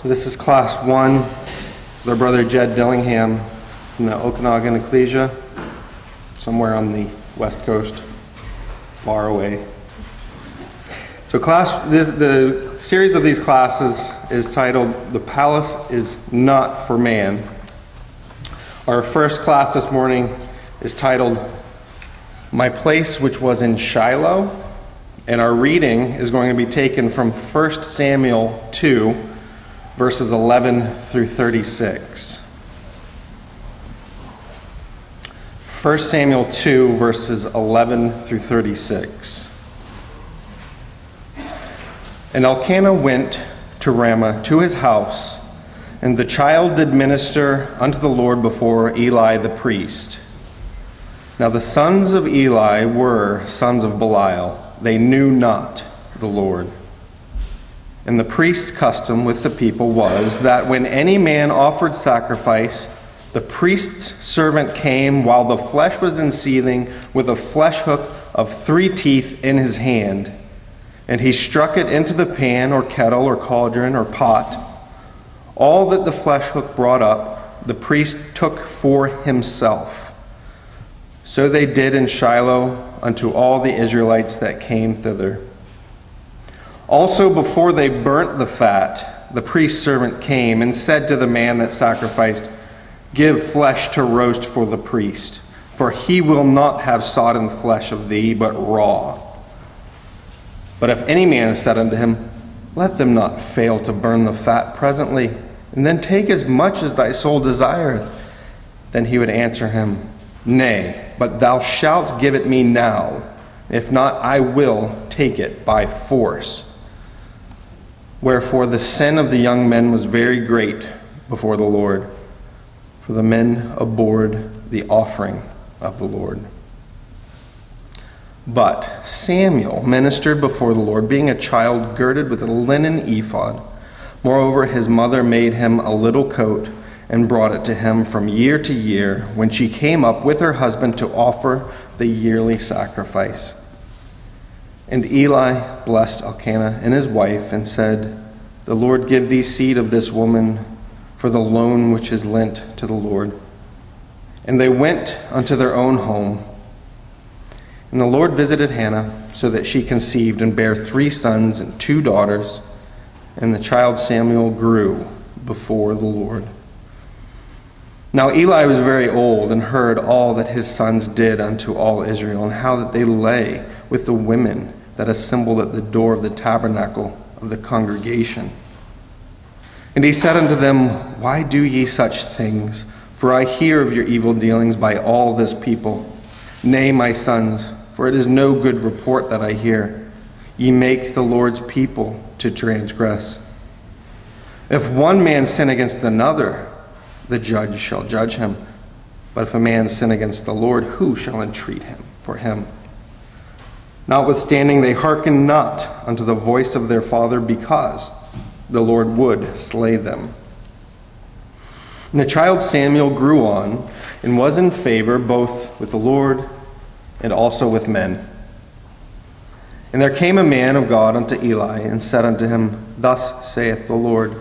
This is class 1, their brother Jed Dillingham from the Okanagan Ecclesia, somewhere on the west coast, far away. So the series of these classes is titled, "The Palace is Not for Man." Our first class this morning is titled, "My Place Which Was in Shiloh," and our reading is going to be taken from 1 Samuel 2, verses 11 through 36. 1 Samuel 2, verses 11 through 36. And Elkanah went to Ramah to his house, and the child did minister unto the Lord before Eli the priest. Now the sons of Eli were sons of Belial. They knew not the Lord. And the priest's custom with the people was that when any man offered sacrifice, the priest's servant came while the flesh was in seething with a flesh hook of 3 teeth in his hand. And he struck it into the pan or kettle or cauldron or pot. All that the flesh hook brought up, the priest took for himself. So they did in Shiloh unto all the Israelites that came thither. Also before they burnt the fat, the priest's servant came and said to the man that sacrificed, "Give flesh to roast for the priest, for he will not have sodden flesh of thee, but raw." But if any man said unto him, "Let them not fail to burn the fat presently, and then take as much as thy soul desireth," then he would answer him, "Nay, but thou shalt give it me now. If not, I will take it by force." Wherefore the sin of the young men was very great before the Lord, for the men abhorred the offering of the Lord. But Samuel ministered before the Lord, being a child girded with a linen ephod. Moreover, his mother made him a little coat and brought it to him from year to year when she came up with her husband to offer the yearly sacrifice. And Eli blessed Elkanah and his wife and said, "The Lord give thee seed of this woman for the loan which is lent to the Lord." And they went unto their own home. And the Lord visited Hannah, so that she conceived and bare 3 sons and 2 daughters. And the child Samuel grew before the Lord. Now Eli was very old, and heard all that his sons did unto all Israel, and how that they lay with the women that assembled at the door of the tabernacle of the congregation. And he said unto them, "Why do ye such things? For I hear of your evil dealings by all this people. Nay, my sons, for it is no good report that I hear. Ye make the Lord's people to transgress. If one man sin against another, the judge shall judge him. But if a man sin against the Lord, who shall entreat him for him? Notwithstanding, they hearkened not unto the voice of their father, because the Lord would slay them. And the child Samuel grew on, and was in favor both with the Lord and also with men. And there came a man of God unto Eli, and said unto him, "Thus saith the Lord,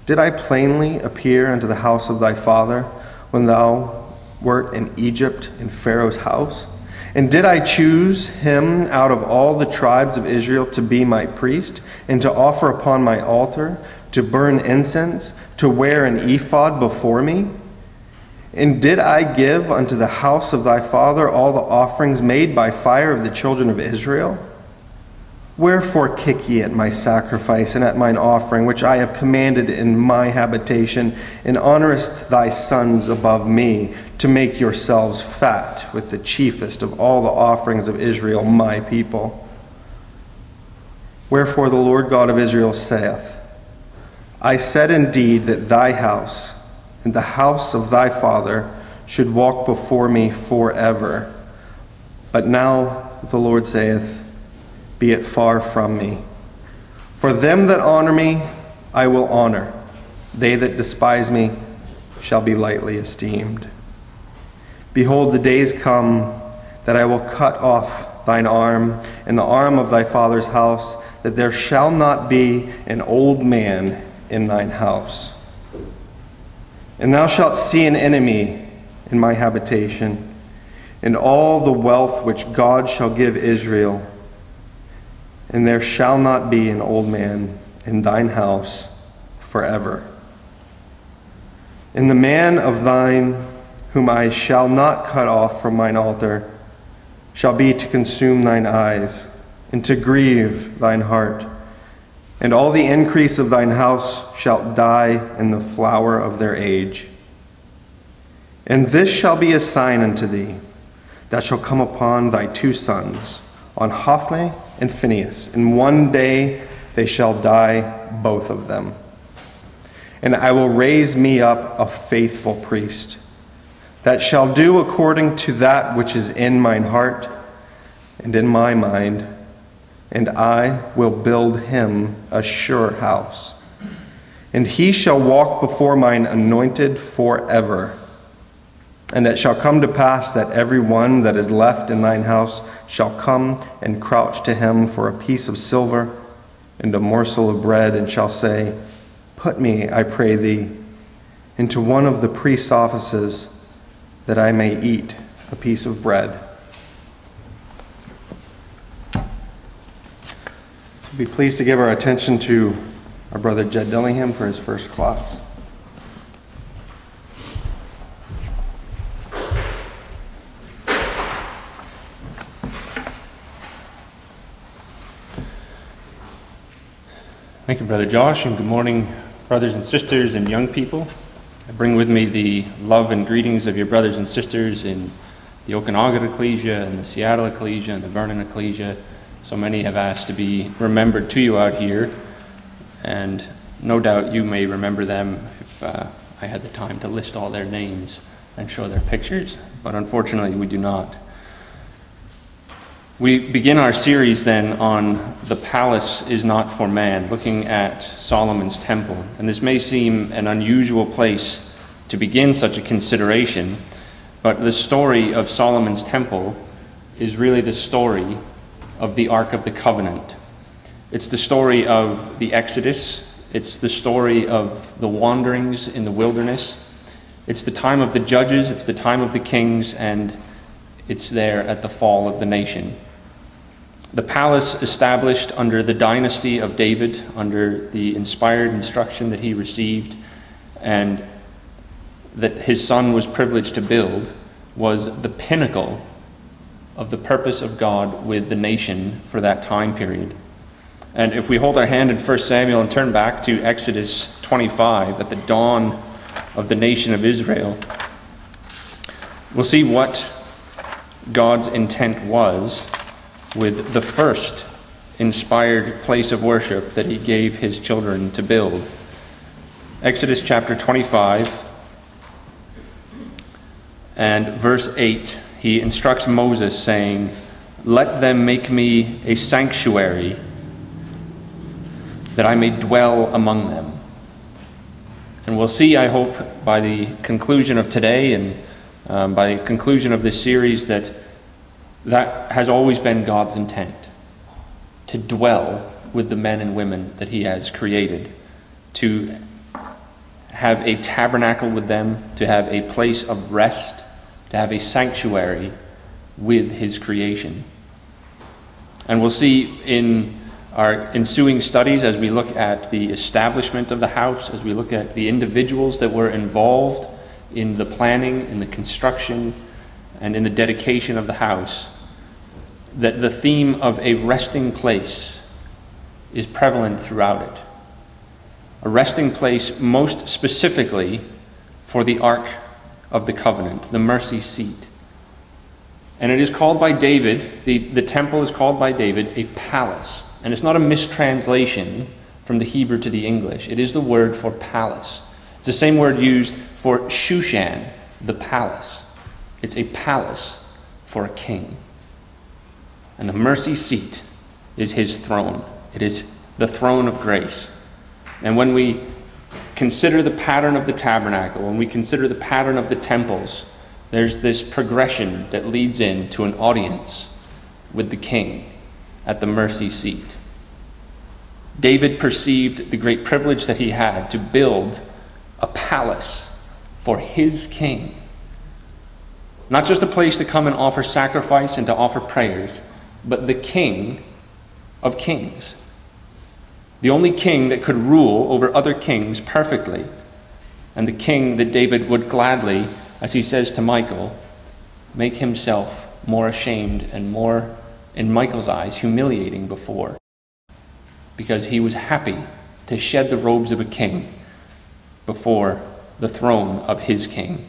Did I plainly appear unto the house of thy father, when thou wert in Egypt in Pharaoh's house? And did I choose him out of all the tribes of Israel to be my priest, and to offer upon my altar, to burn incense, to wear an ephod before me? And did I give unto the house of thy father all the offerings made by fire of the children of Israel? Wherefore kick ye at my sacrifice and at mine offering, which I have commanded in my habitation, and honorest thy sons above me, to make yourselves fat with the chiefest of all the offerings of Israel, my people? Wherefore the Lord God of Israel saith, I said indeed that thy house and the house of thy father should walk before me forever. But now the Lord saith, Be it far from me. For them that honor me, I will honor. They that despise me shall be lightly esteemed. Behold, the days come that I will cut off thine arm and the arm of thy father's house, that there shall not be an old man in thine house. And thou shalt see an enemy in my habitation, and all the wealth which God shall give Israel. And there shall not be an old man in thine house forever. And the man of thine whom I shall not cut off from mine altar shall be to consume thine eyes, and to grieve thine heart. And all the increase of thine house shall die in the flower of their age. And this shall be a sign unto thee, that shall come upon thy two sons, on Hophni and Phinehas. In one day they shall die, both of them. And I will raise me up a faithful priest, that shall do according to that which is in mine heart and in my mind, and I will build him a sure house. And he shall walk before mine anointed forever. And it shall come to pass that every one that is left in thine house shall come and crouch to him for a piece of silver and a morsel of bread, and shall say, Put me, I pray thee, into one of the priest's offices, that I may eat a piece of bread. So be pleased to give our attention to our brother Jed Dillingham for his first class. Thank you, Brother Josh, and good morning, brothers and sisters and young people. I bring with me the love and greetings of your brothers and sisters in the Okanagan Ecclesia and the Seattle Ecclesia and the Vernon Ecclesia. So many have asked to be remembered to you out here, and no doubt you may remember them if I had the time to list all their names and show their pictures, but unfortunately we do not. We begin our series then on the palace is not for man, looking at Solomon's temple. And this may seem an unusual place to begin such a consideration, but the story of Solomon's temple is really the story of the Ark of the Covenant. It's the story of the Exodus. It's the story of the wanderings in the wilderness. It's the time of the judges. It's the time of the kings, and it's there at the fall of the nation. The palace established under the dynasty of David, under the inspired instruction that he received and that his son was privileged to build, was the pinnacle of the purpose of God with the nation for that time period. And if we hold our hand in 1 Samuel and turn back to Exodus 25, at the dawn of the nation of Israel, we'll see what God's intent was with the first inspired place of worship that he gave his children to build. Exodus chapter 25 and verse 8, he instructs Moses saying, Let them make me a sanctuary that I may dwell among them. And we'll see, I hope, by the conclusion of today and by the conclusion of this series that has always been God's intent, to dwell with the men and women that he has created, to have a tabernacle with them, to have a place of rest, to have a sanctuary with his creation. And we'll see in our ensuing studies, as we look at the establishment of the house, as we look at the individuals that were involved in the planning, in the construction, and in the dedication of the house, that the theme of a resting place is prevalent throughout it. A resting place most specifically for the Ark of the Covenant, the mercy seat. And it is called by David, the temple is called by David a palace. And it's not a mistranslation from the Hebrew to the English. It is the word for palace. It's the same word used for Shushan, the palace. It's a palace for a king. And the mercy seat is his throne. It is the throne of grace. And when we consider the pattern of the tabernacle, when we consider the pattern of the temples, there's this progression that leads into an audience with the king at the mercy seat. David perceived the great privilege that he had to build a palace for his king. Not just a place to come and offer sacrifice and to offer prayers, but the King of Kings. The only king that could rule over other kings perfectly, and the king that David would gladly, as he says to Michal, make himself more ashamed and more, in Michal's eyes, humiliating before, because he was happy to shed the robes of a king before the throne of his king.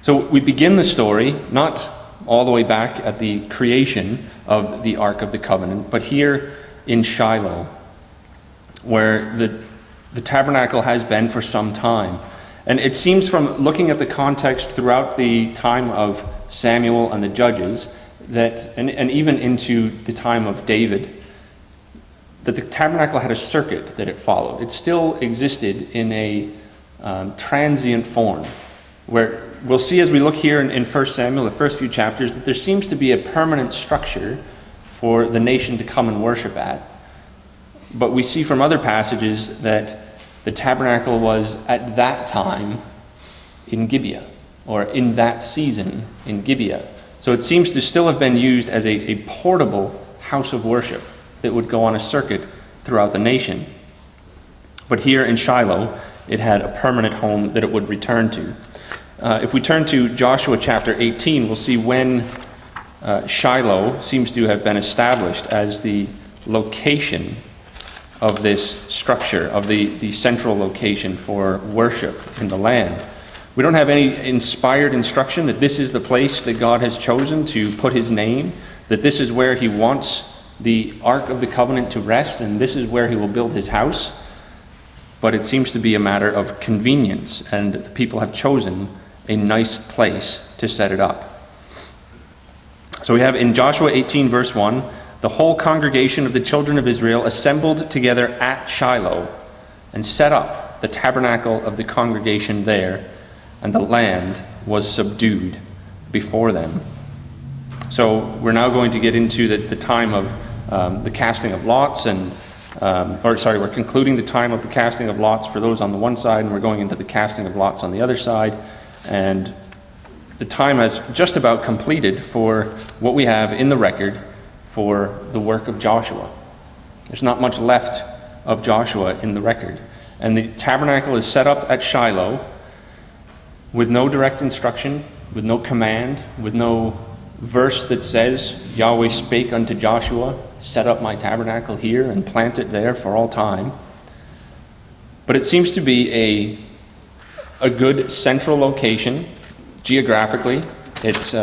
So we begin the story not all the way back at the creation of the Ark of the Covenant, but here in Shiloh, where the tabernacle has been for some time. And it seems from looking at the context throughout the time of Samuel and the Judges, that, and even into the time of David, that the tabernacle had a circuit that it followed. It still existed in a transient form, where we'll see as we look here in 1 Samuel, the first few chapters, that there seems to be a permanent structure for the nation to come and worship at. But we see from other passages that the tabernacle was at that time in Gibeah, or in that season in Gibeah. So it seems to still have been used as a portable house of worship that would go on a circuit throughout the nation. But here in Shiloh, it had a permanent home that it would return to. If we turn to Joshua chapter 18, we'll see when Shiloh seems to have been established as the location of this structure, of the central location for worship in the land. We don't have any inspired instruction that this is the place that God has chosen to put his name, that this is where he wants the Ark of the Covenant to rest, and this is where he will build his house. But it seems to be a matter of convenience, and the people have chosen a nice place to set it up. So we have in Joshua 18 verse 1, the whole congregation of the children of Israel assembled together at Shiloh and set up the tabernacle of the congregation there, and the land was subdued before them. So we're now going to get into the time of the casting of lots, and we're concluding the time of the casting of lots for those on the one side, and we're going into the casting of lots on the other side. And the time has just about completed for what we have in the record for the work of Joshua. There's not much left of Joshua in the record. And the tabernacle is set up at Shiloh with no direct instruction, with no command, with no verse that says, Yahweh spake unto Joshua, set up my tabernacle here and plant it there for all time. But it seems to be a good central location geographically. It's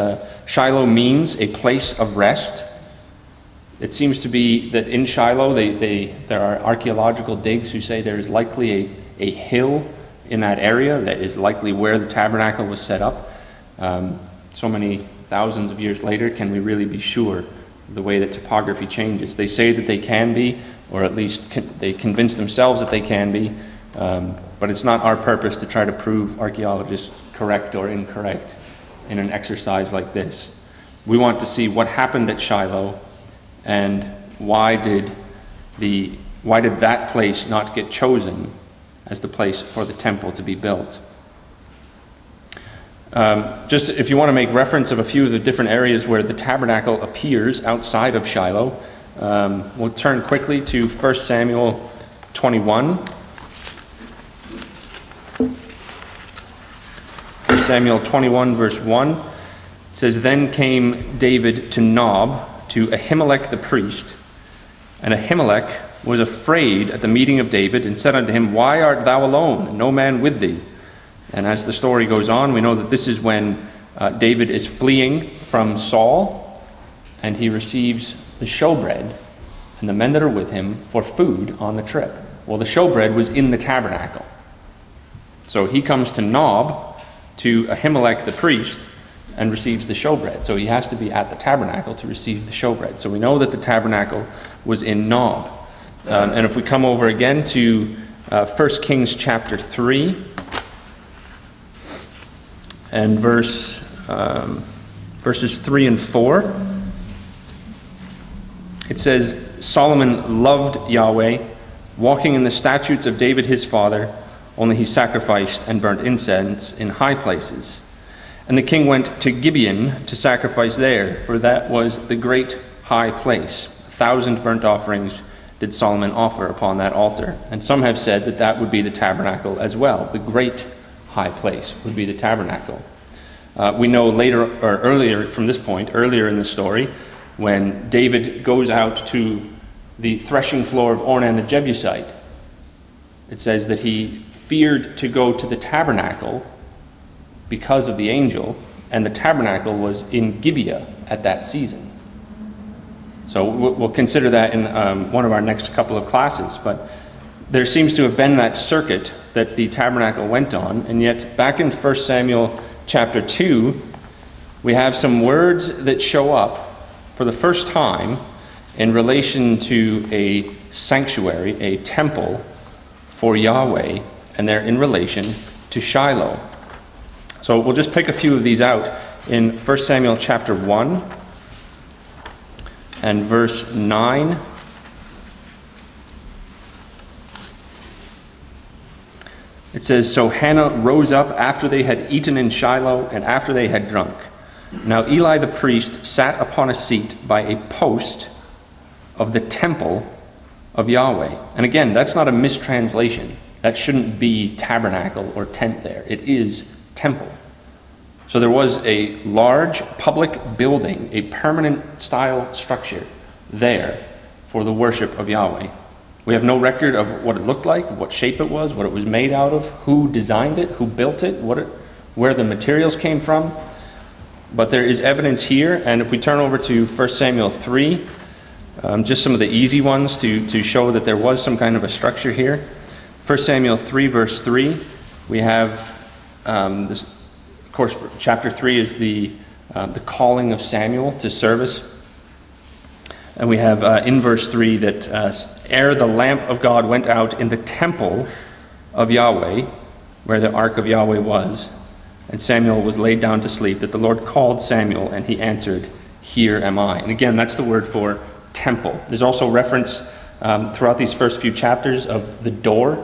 Shiloh means a place of rest. It seems to be that in Shiloh there are archaeological digs who say there is likely a hill in that area that is likely where the tabernacle was set up. So many thousands of years later, can we really be sure the way that topography changes? They say that they can be, or at least they convince themselves that they can be, but it's not our purpose to try to prove archaeologists correct or incorrect in an exercise like this. We want to see what happened at Shiloh, and why did that place not get chosen as the place for the temple to be built. Just if you want to make reference of a few of the different areas where the tabernacle appears outside of Shiloh, we'll turn quickly to 1 Samuel 21. 1 Samuel 21 verse 1, it says, Then came David to Nob, to Ahimelech the priest. And Ahimelech was afraid at the meeting of David, and said unto him, Why art thou alone, and no man with thee? And as the story goes on, we know that this is when David is fleeing from Saul, and he receives the showbread and the men that are with him for food on the trip. Well, the showbread was in the tabernacle. So he comes to Nob, to Ahimelech the priest, and receives the showbread. So he has to be at the tabernacle to receive the showbread. So we know that the tabernacle was in Nob. And if we come over again to 1 Kings chapter 3, and verses 3 and 4, it says, Solomon loved Yahweh, walking in the statutes of David his father, only he sacrificed and burnt incense in high places. And the king went to Gibeon to sacrifice there, for that was the great high place. 1,000 burnt offerings did Solomon offer upon that altar. And some have said that that would be the tabernacle as well. The great high place would be the tabernacle. We know later, or earlier from this point, earlier in the story, when David goes out to the threshing floor of Ornan the Jebusite, it says that he feared to go to the tabernacle because of the angel, and the tabernacle was in Gibeah at that season. So we'll consider that in one of our next couple of classes, but there seems to have been that circuit that the tabernacle went on, and yet back in 1 Samuel chapter 2, we have some words that show up for the first time in relation to a sanctuary, a temple for Yahweh, and they're in relation to Shiloh. So we'll just pick a few of these out in 1 Samuel chapter 1 and verse 9. It says, "So Hannah rose up after they had eaten in Shiloh and after they had drunk. Now Eli the priest sat upon a seat by a post of the temple of Yahweh." And again, that's not a mistranslation. That shouldn't be tabernacle or tent there. It is temple. So there was a large public building, a permanent style structure there for the worship of Yahweh. We have no record of what it looked like, what shape it was, what it was made out of, who designed it, who built it, where the materials came from. But there is evidence here, and if we turn over to 1 Samuel 3, just some of the easy ones to show that there was some kind of a structure here. 1 Samuel 3, verse 3, we have this, of course, chapter 3 is the calling of Samuel to service. And we have in verse 3 that ere the lamp of God went out in the temple of Yahweh, where the ark of Yahweh was, and Samuel was laid down to sleep, that the Lord called Samuel, and he answered, "Here am I." And again, that's the word for temple. There's also reference throughout these first few chapters of the door.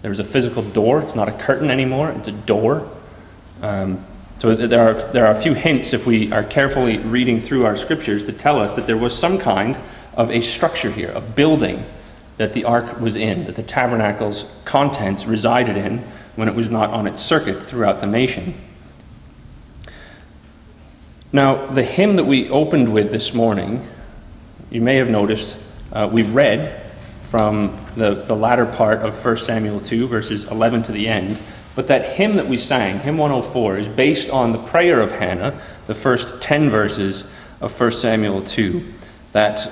There's a physical door. It's not a curtain anymore. It's a door. So there are a few hints, if we are carefully reading through our scriptures, to tell us that there was some kind of a structure here, a building that the ark was in, that the tabernacle's contents resided in when it was not on its circuit throughout the nation. Now, the hymn that we opened with this morning, you may have noticed, we read from the latter part of 1 Samuel 2, verses 11 to the end. But that hymn that we sang, hymn 104, is based on the prayer of Hannah, the first 10 verses of 1 Samuel 2. That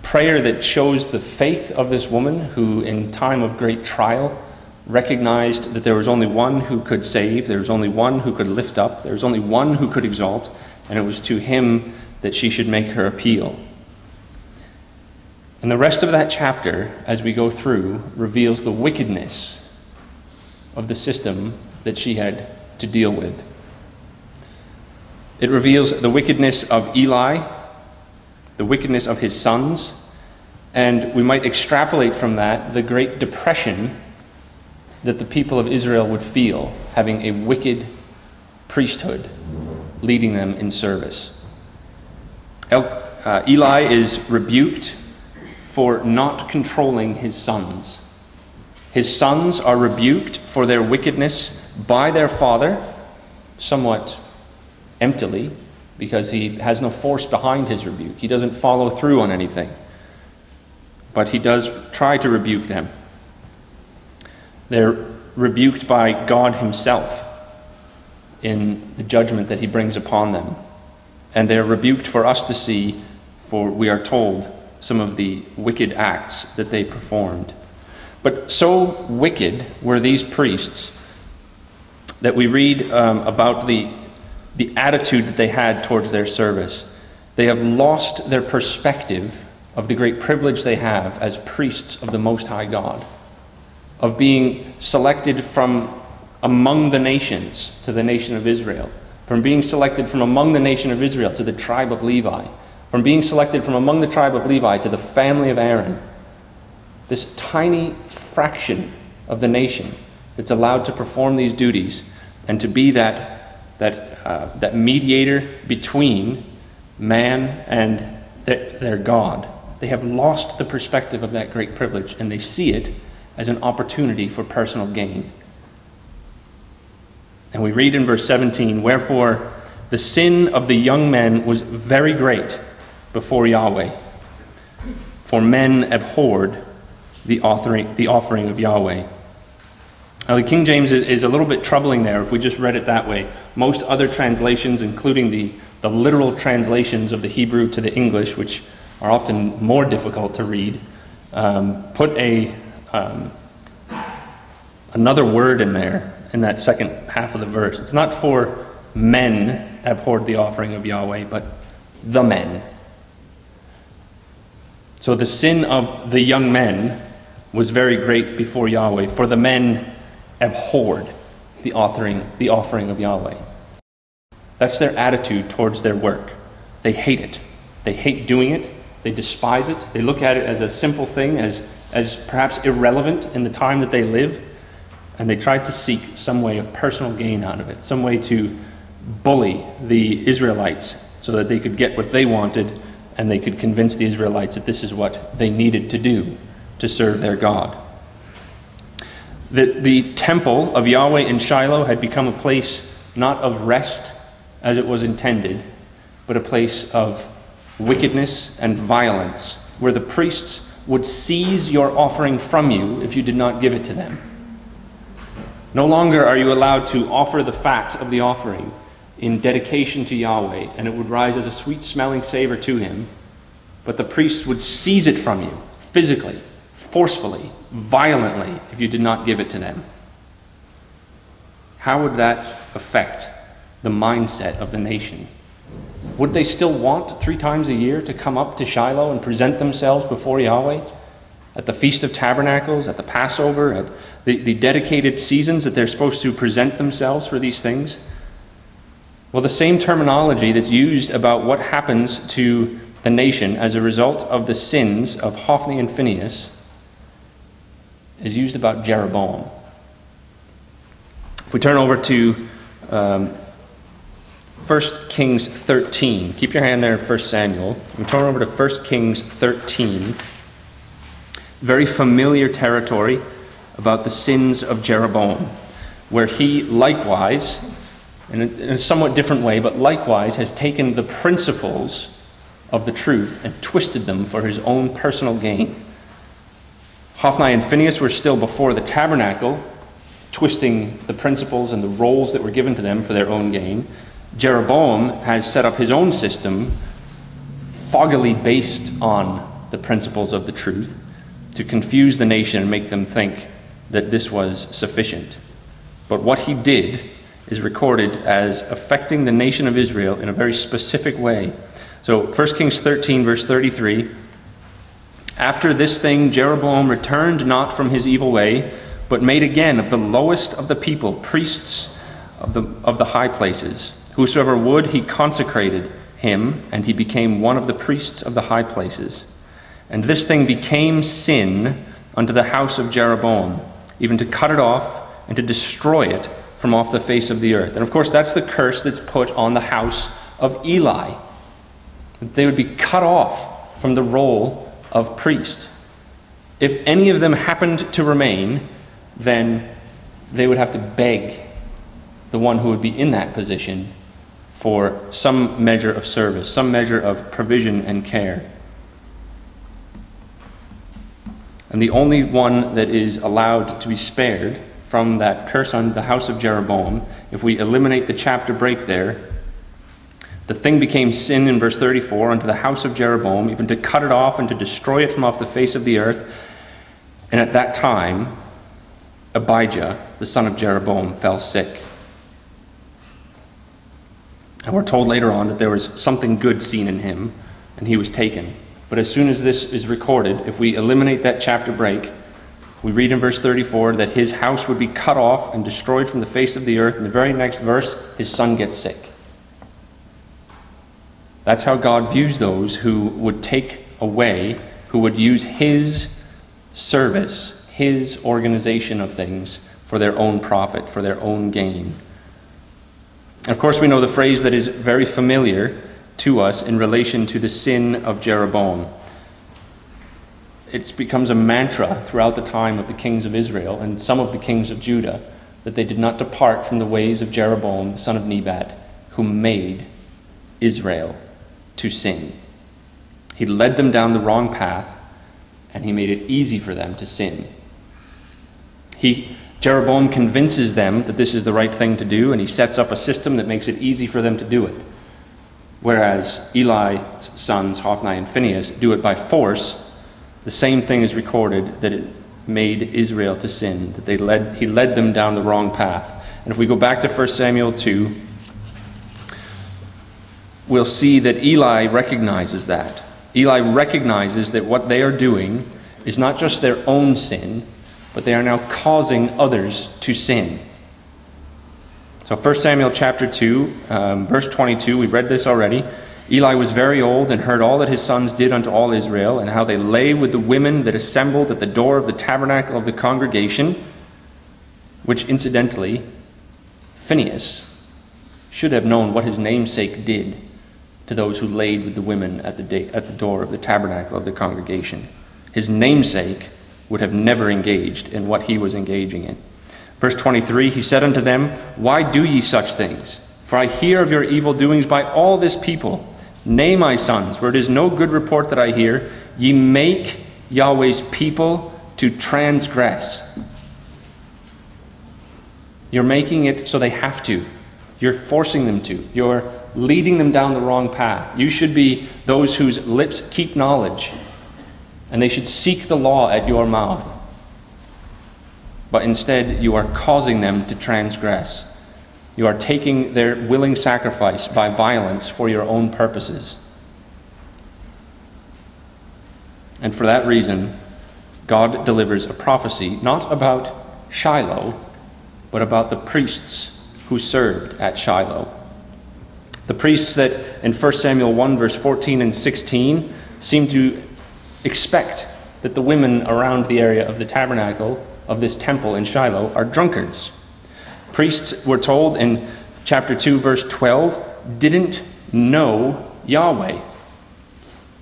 prayer that shows the faith of this woman who, in time of great trial, recognized that there was only one who could save, there was only one who could lift up, there was only one who could exalt, and it was to him that she should make her appeal. And the rest of that chapter, as we go through, reveals the wickedness of the system that she had to deal with. It reveals the wickedness of Eli, the wickedness of his sons, and we might extrapolate from that the great depression that the people of Israel would feel, having a wicked priesthood leading them in service. Eli is rebuked for not controlling his sons. His sons are rebuked for their wickedness by their father, somewhat emptily, because he has no force behind his rebuke. He doesn't follow through on anything. But he does try to rebuke them. They're rebuked by God himself in the judgment that he brings upon them. And they're rebuked for us to see, for we are told some of the wicked acts that they performed. But so wicked were these priests that we read about the attitude that they had towards their service. They have lost their perspective of the great privilege they have as priests of the Most High God, of being selected from among the nations to the nation of Israel, from being selected from among the nation of Israel to the tribe of Levi, from being selected from among the tribe of Levi to the family of Aaron, this tiny fraction of the nation that's allowed to perform these duties and to be that mediator between man and their God. They have lost the perspective of that great privilege, and they see it as an opportunity for personal gain. And we read in verse 17, "Wherefore the sin of the young men was very great before Yahweh, for men abhorred the offering of Yahweh." Now, the King James is a little bit troubling there if we just read it that way. Most other translations, including the literal translations of the Hebrew to the English, which are often more difficult to read, put another word in there in that second half of the verse. It's not for men abhorred the offering of Yahweh, but the men. So the sin of the young men was very great before Yahweh, for the men abhorred the offering of Yahweh. That's their attitude towards their work. They hate it. They hate doing it. They despise it. They look at it as a simple thing, as perhaps irrelevant in the time that they live, and they try to seek some way of personal gain out of it, some way to bully the Israelites so that they could get what they wanted, and they could convince the Israelites that this is what they needed to do to serve their God. The temple of Yahweh in Shiloh had become a place not of rest as it was intended, but a place of wickedness and violence, where the priests would seize your offering from you if you did not give it to them. No longer are you allowed to offer the fat of the offering in dedication to Yahweh, and it would rise as a sweet-smelling savor to him, but the priests would seize it from you, physically, forcefully, violently, if you did not give it to them. How would that affect the mindset of the nation? Would they still want 3 times a year to come up to Shiloh and present themselves before Yahweh? At the Feast of Tabernacles, at the Passover, at the dedicated seasons that they're supposed to present themselves for these things? Well, the same terminology that's used about what happens to the nation as a result of the sins of Hophni and Phinehas is used about Jeroboam. If we turn over to 1 Kings 13, keep your hand there in 1 Samuel. We turn over to 1 Kings 13, very familiar territory about the sins of Jeroboam, where he likewise, in a somewhat different way, but likewise has taken the principles of the truth and twisted them for his own personal gain. Hophni and Phinehas were still before the tabernacle, twisting the principles and the roles that were given to them for their own gain. Jeroboam has set up his own system, foggily based on the principles of the truth, to confuse the nation and make them think that this was sufficient. But what he did is recorded as affecting the nation of Israel in a very specific way. So 1 Kings 13, verse 33, "After this thing Jeroboam returned not from his evil way, but made again of the lowest of the people priests of the high places. Whosoever would, he consecrated him, and he became one of the priests of the high places. And this thing became sin unto the house of Jeroboam, even to cut it off and to destroy it from off the face of the earth." And of course, that's the curse that's put on the house of Eli. They would be cut off from the role of priest. If any of them happened to remain, then they would have to beg the one who would be in that position for some measure of service, some measure of provision and care. And the only one that is allowed to be spared from that curse on the house of Jeroboam, if we eliminate the chapter break there, the thing became sin in verse 34 unto the house of Jeroboam, even to cut it off and to destroy it from off the face of the earth. And at that time, Abijah, the son of Jeroboam, fell sick. And we're told later on that there was something good seen in him, and he was taken. But as soon as this is recorded, if we eliminate that chapter break, we read in verse 34 that his house would be cut off and destroyed from the face of the earth. In the very next verse, his son gets sick. That's how God views those who would take away, who would use his service, his organization of things for their own profit, for their own gain. Of course, we know the phrase that is very familiar to us in relation to the sin of Jeroboam. It becomes a mantra throughout the time of the kings of Israel and some of the kings of Judah that they did not depart from the ways of Jeroboam, the son of Nebat, who made Israel to sin. He led them down the wrong path, and he made it easy for them to sin. Jeroboam convinces them that this is the right thing to do, and he sets up a system that makes it easy for them to do it. Whereas Eli's sons, Hophni and Phinehas, do it by force. The same thing is recorded, that it made Israel to sin, that he led them down the wrong path. And if we go back to 1 Samuel 2, we'll see that Eli recognizes that. Eli recognizes that what they are doing is not just their own sin, but they are now causing others to sin. So 1 Samuel chapter 2, verse 22, we read this already. Eli was very old and heard all that his sons did unto all Israel, and how they lay with the women that assembled at the door of the tabernacle of the congregation, which incidentally, Phinehas should have known what his namesake did to those who laid with the women at the door of the tabernacle of the congregation. His namesake would have never engaged in what he was engaging in. Verse 23, he said unto them, Why do ye such things? For I hear of your evil doings by all this people. Nay, my sons, for it is no good report that I hear. Ye make Yahweh's people to transgress. You're making it so they have to. You're forcing them to. You're leading them down the wrong path. You should be those whose lips keep knowledge, and they should seek the law at your mouth. But instead, you are causing them to transgress. You are taking their willing sacrifice by violence for your own purposes. And for that reason, God delivers a prophecy, not about Shiloh, but about the priests who served at Shiloh. The priests that in 1 Samuel 1, verse 14 and 16 seem to expect that the women around the area of the tabernacle of this temple in Shiloh are drunkards. Priests, we're told in chapter 2, verse 12, didn't know Yahweh.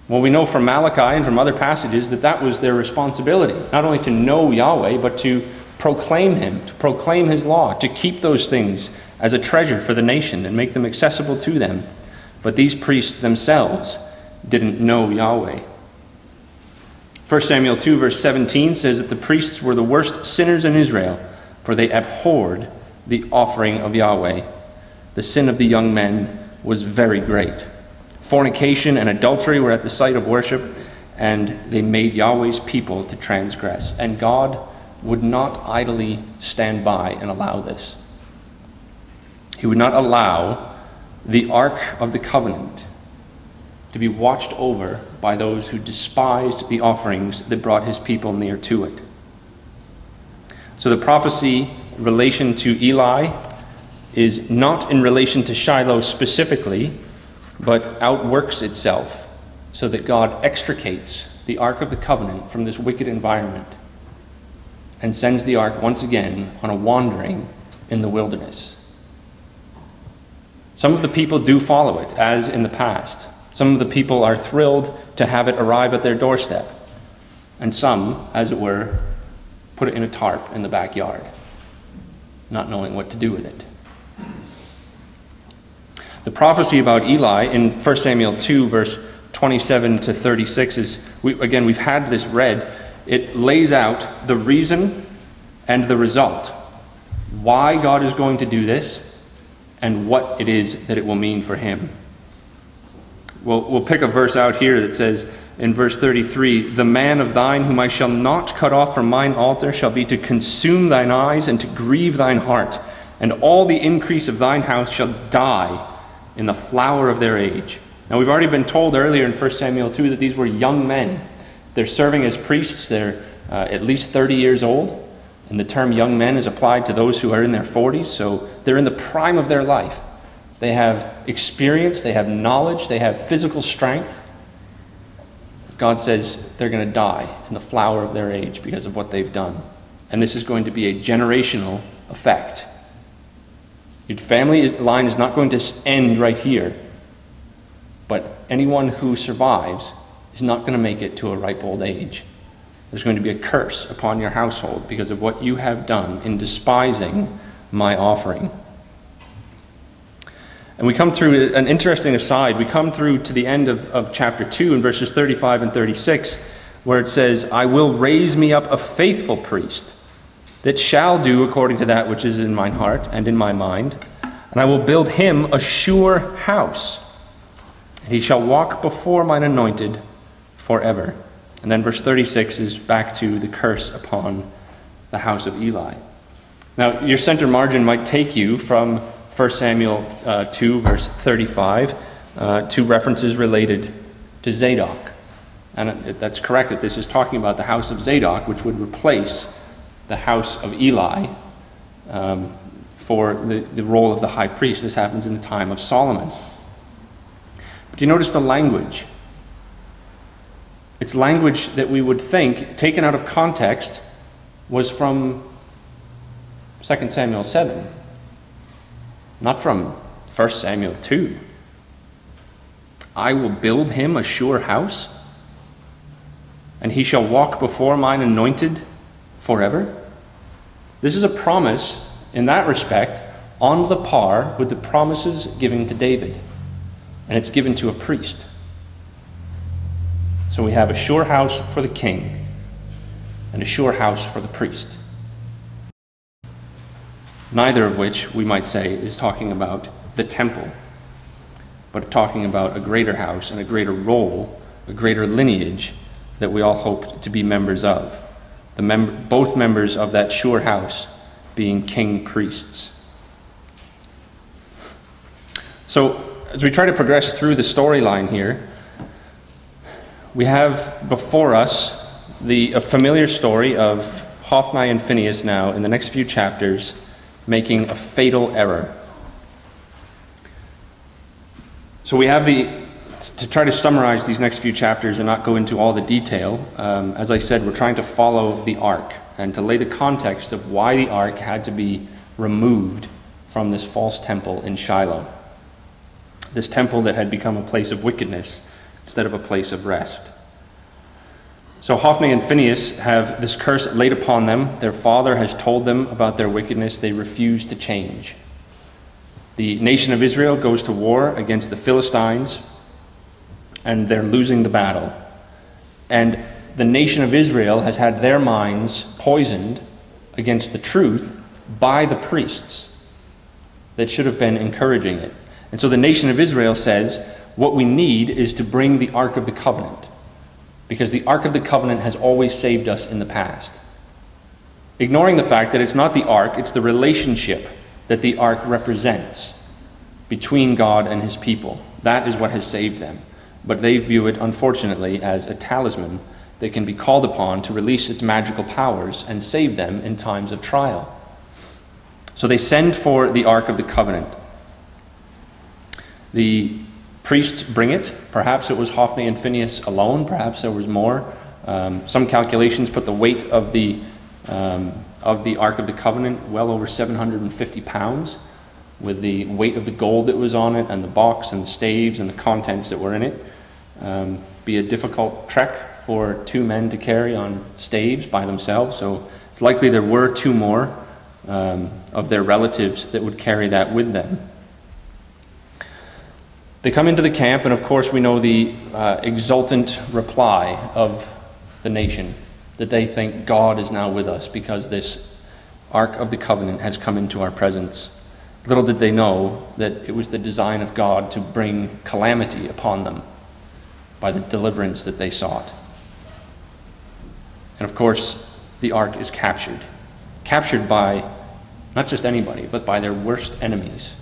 Well, we know from Malachi and from other passages that that was their responsibility, not only to know Yahweh, but to proclaim him, to proclaim his law, to keep those things as a treasure for the nation and make them accessible to them. But these priests themselves didn't know Yahweh. 1 Samuel 2, verse 17 says that the priests were the worst sinners in Israel, for they abhorred the offering of Yahweh. The sin of the young men was very great. Fornication and adultery were at the site of worship, and they made Yahweh's people to transgress. And God would not idly stand by and allow this. He would not allow the Ark of the Covenant to be watched over by those who despised the offerings that brought his people near to it. So the prophecy in relation to Eli is not in relation to Shiloh specifically, but outworks itself so that God extricates the Ark of the Covenant from this wicked environment and sends the Ark once again on a wandering in the wilderness. Some of the people do follow it, as in the past. Some of the people are thrilled to have it arrive at their doorstep. And some, as it were, put it in a tarp in the backyard, not knowing what to do with it. The prophecy about Eli in 1 Samuel 2, verse 27 to 36 is, we've had this read. It lays out the reason and the result. Why God is going to do this and what it is that it will mean for him. We'll pick a verse out here that says in verse 33, The man of thine whom I shall not cut off from mine altar shall be to consume thine eyes and to grieve thine heart, and all the increase of thine house shall die in the flower of their age. Now we've already been told earlier in 1 Samuel 2 that these were young men. They're serving as priests. They're at least 30 years old. And the term young men is applied to those who are in their 40s. So they're in the prime of their life. They have experience, they have knowledge, they have physical strength. God says they're going to die in the flower of their age because of what they've done. And this is going to be a generational effect. Your family line is not going to end right here. But anyone who survives is not going to make it to a ripe old age. There's going to be a curse upon your household because of what you have done in despising my offering. And we come through an interesting aside. We come through to the end of chapter 2 in verses 35 and 36, where it says, I will raise me up a faithful priest that shall do according to that which is in mine heart and in my mind, and I will build him a sure house, and he shall walk before mine anointed forever. And then verse 36 is back to the curse upon the house of Eli. Now, your center margin might take you from 1 Samuel 2, verse 35, to references related to Zadok. And that's correct that this is talking about the house of Zadok, which would replace the house of Eli for the role of the high priest. This happens in the time of Solomon. But you notice the language. It's language that we would think, taken out of context, was from 2 Samuel 7, not from 1 Samuel 2. I will build him a sure house, and he shall walk before mine anointed forever. This is a promise, in that respect, on the par with the promises given to David, and it's given to a priest. So we have a sure house for the king and a sure house for the priest. Neither of which, we might say, is talking about the temple, but talking about a greater house and a greater role, a greater lineage that we all hope to be members of. Both members of that sure house being king priests. So, as we try to progress through the storyline here, we have before us a familiar story of Hophni and Phinehas now in the next few chapters making a fatal error. So we have to try to summarize these next few chapters and not go into all the detail. As I said, we're trying to follow the ark and to lay the context of why the ark had to be removed from this false temple in Shiloh. This temple that had become a place of wickedness instead of a place of rest. So Hophni and Phinehas have this curse laid upon them. Their father has told them about their wickedness. They refuse to change. The nation of Israel goes to war against the Philistines, and they're losing the battle. And the nation of Israel has had their minds poisoned against the truth by the priests that should have been encouraging it. And so the nation of Israel says, what we need is to bring the Ark of the Covenant, because the Ark of the Covenant has always saved us in the past. Ignoring the fact that it's not the Ark, it's the relationship that the Ark represents between God and his people. That is what has saved them. But they view it, unfortunately, as a talisman that can be called upon to release its magical powers and save them in times of trial. So they send for the Ark of the Covenant. The priests bring it. Perhaps it was Hophni and Phinehas alone. Perhaps there was more. Some calculations put the weight of the Ark of the Covenant well over 750 pounds, with the weight of the gold that was on it and the box and the staves and the contents that were in it. Be a difficult trek for two men to carry on staves by themselves. So it's likely there were two more of their relatives that would carry that with them. They come into the camp, and of course we know the exultant reply of the nation, that they think God is now with us because this Ark of the Covenant has come into our presence. Little did they know that it was the design of God to bring calamity upon them by the deliverance that they sought. And of course, the Ark is captured. Captured by not just anybody, but by their worst enemies.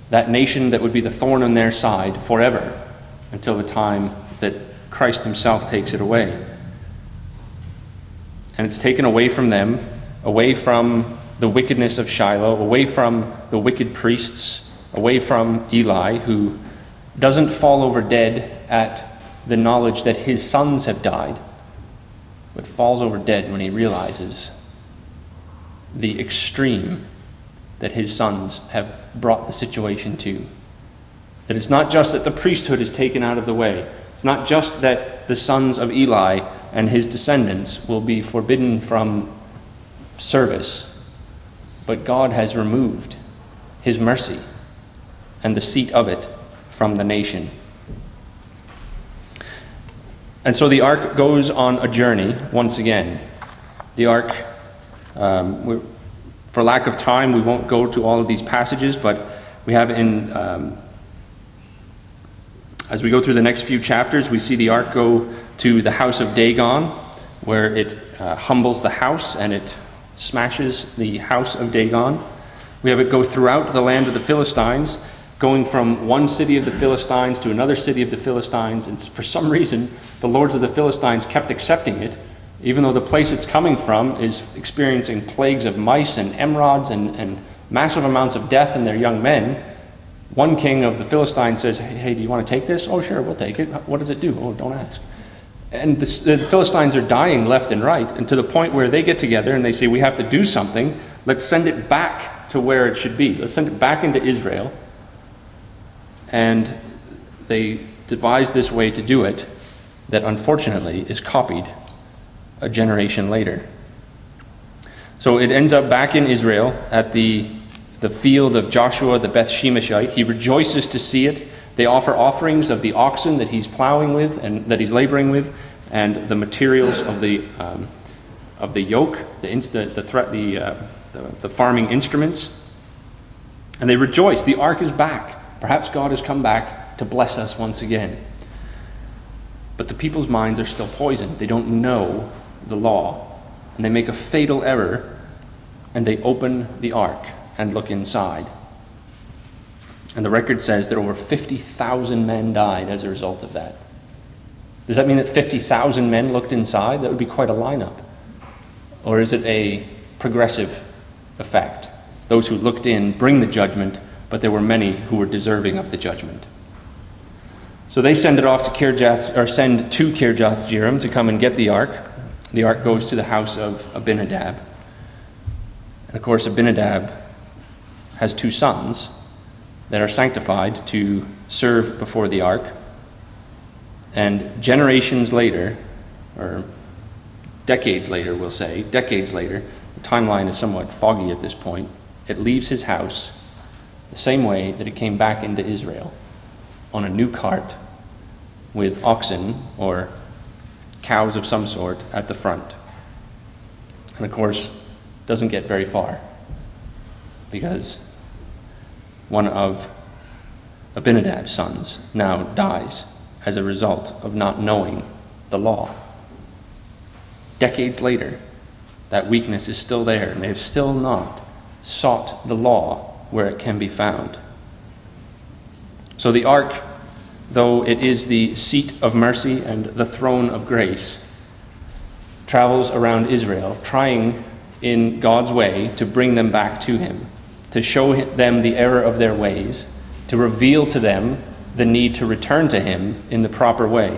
That nation that would be the thorn on their side forever until the time that Christ himself takes it away. And it's taken away from them, away from the wickedness of Shiloh, away from the wicked priests, away from Eli, who doesn't fall over dead at the knowledge that his sons have died, but falls over dead when he realizes the extreme that his sons have brought the situation to. That it's not just that the priesthood is taken out of the way. It's not just that the sons of Eli and his descendants will be forbidden from service, but God has removed his mercy and the seat of it from the nation. And so the ark goes on a journey once again. The ark, for lack of time, we won't go to all of these passages, but we have as we go through the next few chapters, we see the ark go to the house of Dagon, where it humbles the house and it smashes the house of Dagon. We have it go throughout the land of the Philistines, going from one city of the Philistines to another city of the Philistines, and for some reason the lords of the Philistines kept accepting it, even though the place it's coming from is experiencing plagues of mice and emerods and massive amounts of death in their young men. One king of the Philistines says, hey, do you want to take this? Oh, sure, we'll take it. What does it do? Oh, don't ask. And the Philistines are dying left and right, and to the point where they get together and they say, we have to do something. Let's send it back to where it should be. Let's send it back into Israel. And they devise this way to do it that unfortunately is copied a generation later. So it ends up back in Israel at the field of Joshua the Beth Shemeshite. He rejoices to see it. They offer offerings of the oxen that he's plowing with and that he's laboring with, and the materials of the yoke, the farming instruments. And they rejoice. The ark is back. Perhaps God has come back to bless us once again. But the people's minds are still poisoned. They don't know the law. And they make a fatal error, and they open the ark and look inside. And the record says that over 50,000 men died as a result of that. Does that mean that 50,000 men looked inside? That would be quite a lineup. Or is it a progressive effect? Those who looked in bring the judgment, but there were many who were deserving of the judgment. So they send it off to send to Kirjath-jearim to come and get the ark. The ark goes to the house of Abinadab. And of course, Abinadab has two sons that are sanctified to serve before the ark. And generations later, or decades later, we'll say, the timeline is somewhat foggy at this point, it leaves his house the same way that it came back into Israel, on a new cart with oxen or cows of some sort at the front. And of course, doesn't get very far, because one of Abinadab's sons now dies as a result of not knowing the law. Decades later, that weakness is still there, and they have still not sought the law where it can be found. So the ark, though it is the seat of mercy and the throne of grace, travels around Israel, trying in God's way to bring them back to him, to show them the error of their ways, to reveal to them the need to return to him in the proper way.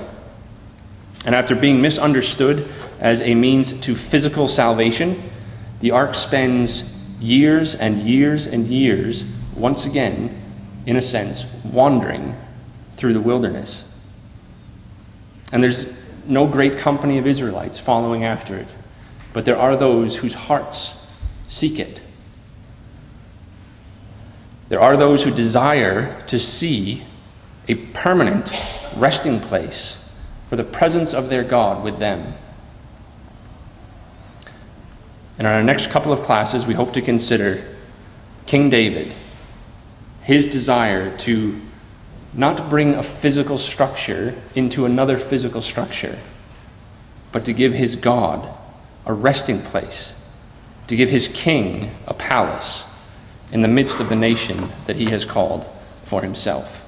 And after being misunderstood as a means to physical salvation, the ark spends years and years and years, once again, in a sense, wandering through the wilderness. And there's no great company of Israelites following after it, but there are those whose hearts seek it. There are those who desire to see a permanent resting place for the presence of their God with them. In our next couple of classes, we hope to consider King David, his desire to not bring a physical structure into another physical structure, but to give his God a resting place, to give his king a palace in the midst of the nation that he has called for himself.